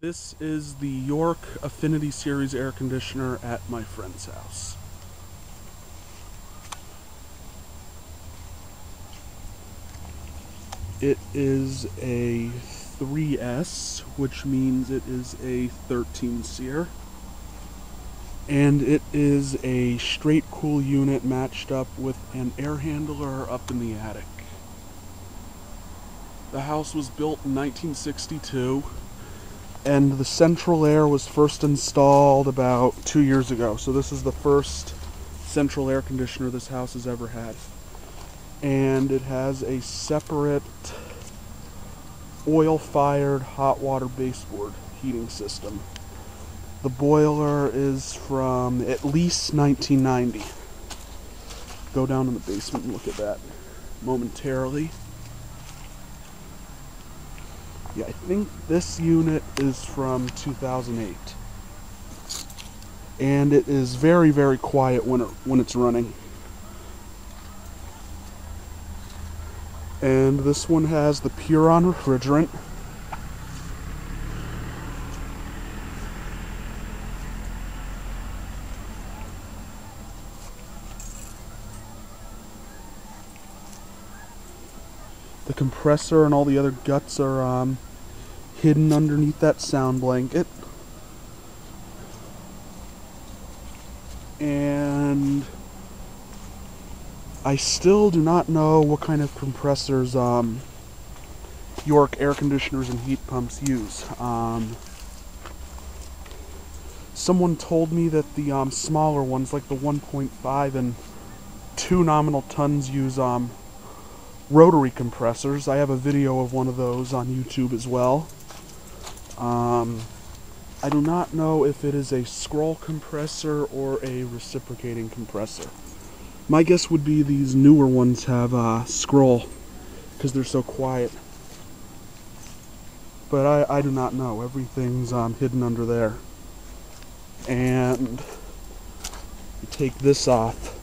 This is the York Affinity Series air conditioner at my friend's house. It is a 3S, which means it is a 13 SEER. And it is a straight cool unit matched up with an air handler up in the attic. The house was built in 1962. And the central air was first installed about 2 years ago. So this is the first central air conditioner this house has ever had. And it has a separate oil-fired hot water baseboard heating system. The boiler is from at least 1990. Go down in the basement and look at that momentarily. Yeah, I think this unit is from 2008. And it is very, very quiet when it's running. And this one has the Puron refrigerant. The compressor and all the other guts are hidden underneath that sound blanket. And I still do not know what kind of compressors York air conditioners and heat pumps use. Someone told me that the smaller ones, like the 1.5 and 2 nominal tons, use rotary compressors. I have a video of one of those on YouTube as well. I do not know if it is a scroll compressor or a reciprocating compressor. My guess would be these newer ones have scroll, because they're so quiet. But I do not know. Everything's hidden under there. And you take this off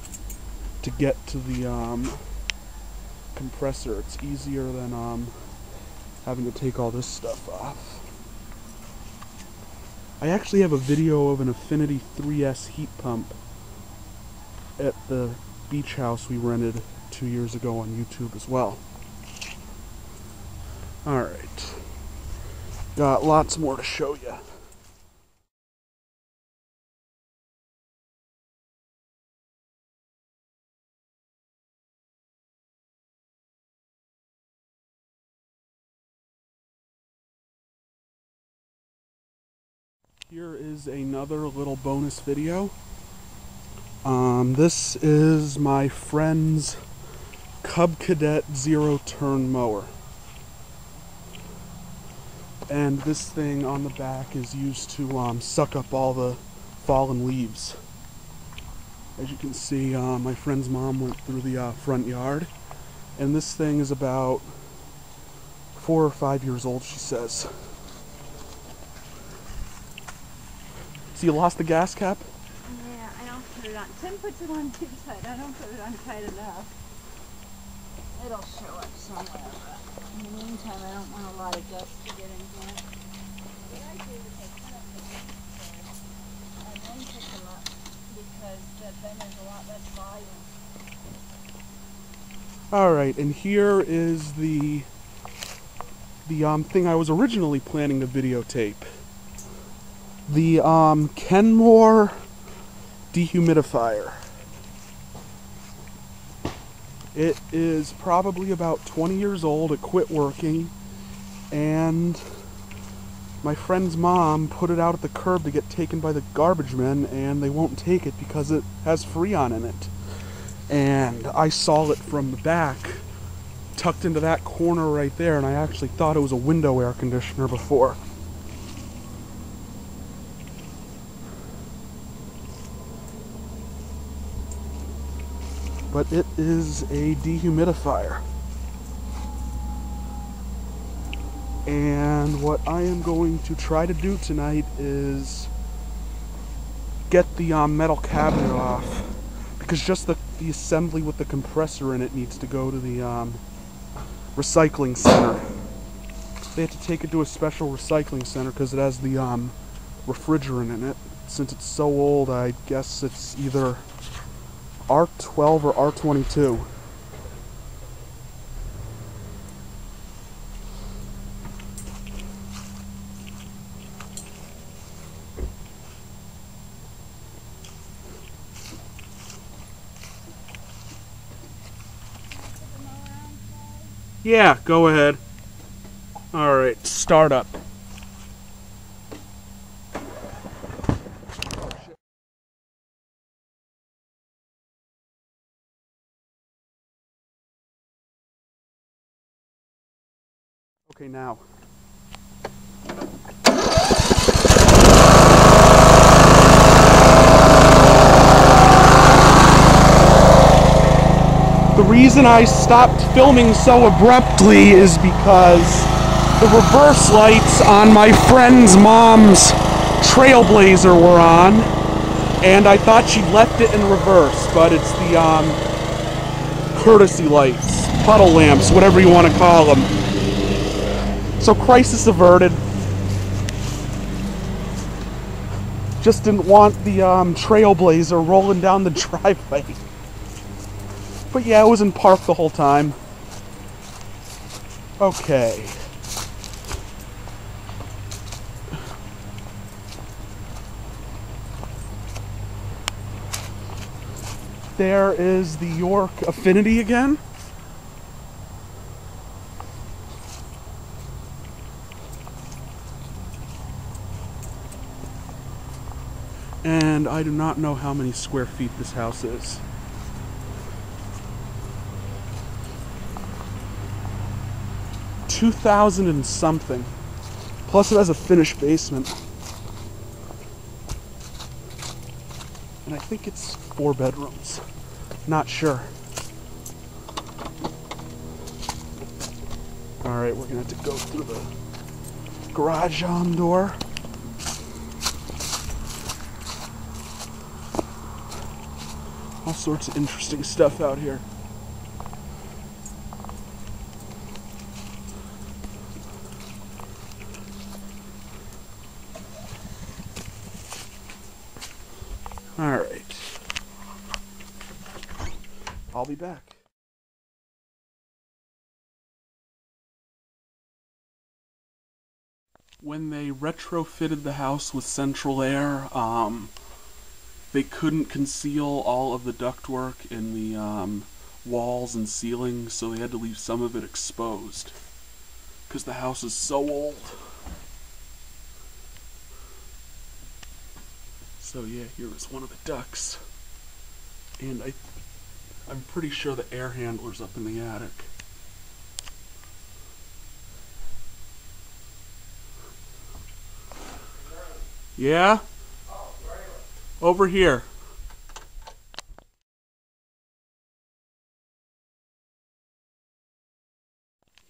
to get to the compressor. It's easier than having to take all this stuff off. I actually have a video of an Affinity 3S heat pump at the beach house we rented 2 years ago on YouTube as well. Alright. Got lots more to show you. Here is another little bonus video. This is my friend's Cadet 0-turn mower. And this thing on the back is used to suck up all the fallen leaves. As you can see, my friend's mom went through the front yard. And this thing is about 4 or 5 years old, she says. So you lost the gas cap? Yeah, I don't put it on. Tim puts it on too tight. I don't put it on tight enough. It'll show up somewhere. In the meantime, I don't want a lot of dust to get in here. What I do is I put up the pictures and then pick them up, because then there's a lot less volume. Alright, and here is the thing I was originally planning to videotape. The Kenmore dehumidifier. It is probably about 20 years old. It quit working, and my friend's mom put it out at the curb to get taken by the garbage men, and they won't take it because it has Freon in it. And I saw it from the back, tucked into that corner right there, and I actually thought it was a window air conditioner before. But it is a dehumidifier. And what I am going to try to do tonight is get the metal cabinet off, because just the assembly with the compressor in it needs to go to the recycling center. They had to take it to a special recycling center because it has the refrigerant in it. Since it's so old, I guess it's either R12 or R22. Yeah, go ahead. Alright, start up. Okay, now. The reason I stopped filming so abruptly is because the reverse lights on my friend's mom's Trailblazer were on, and I thought she left it in reverse, but it's the courtesy lights, puddle lamps, whatever you want to call them. So crisis averted. Just didn't want the Trailblazer rolling down the driveway. But yeah, it was in park the whole time. Okay. There is the York Affinity again. And I do not know how many square feet this house is. $2,000 and something. Plus it has a finished basement. And I think it's 4 bedrooms. Not sure. Alright, we're gonna have to go through the garage door. All sorts of interesting stuff out here. Alright. I'll be back. When they retrofitted the house with central air, they couldn't conceal all of the ductwork in the walls and ceilings, so they had to leave some of it exposed. Because the house is so old. So yeah, here is one of the ducts. And I'm pretty sure the air handler's up in the attic. Yeah? Over here.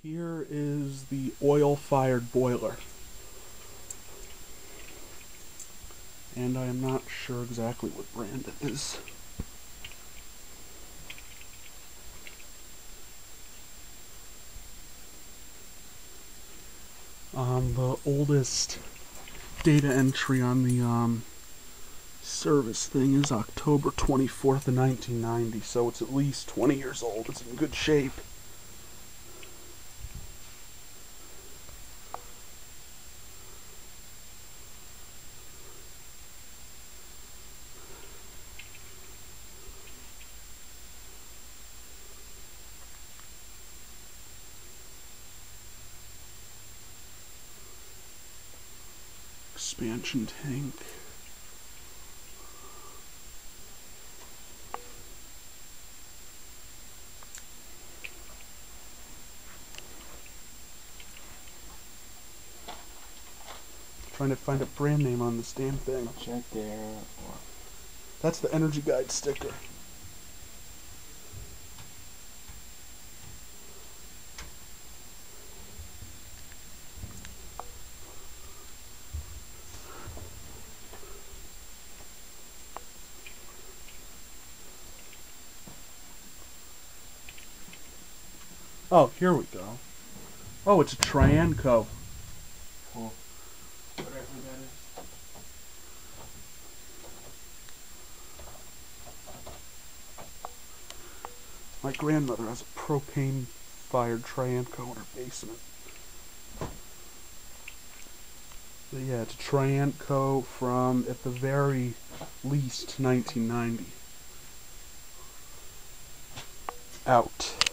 Here is the oil-fired boiler. And I am not sure exactly what brand it is. The oldest data entry on the service thing is October 24th of 1990, so it's at least 20 years old. It's in good shape. Expansion tank. Trying to find a brand name on this damn thing. Check there. That's the Energy Guide sticker. Oh, here we go. Oh, it's a Trianco. Or whatever that is. My grandmother has a propane-fired Trianco in her basement. But yeah, it's a Trianco from, at the very least, 1990. Out.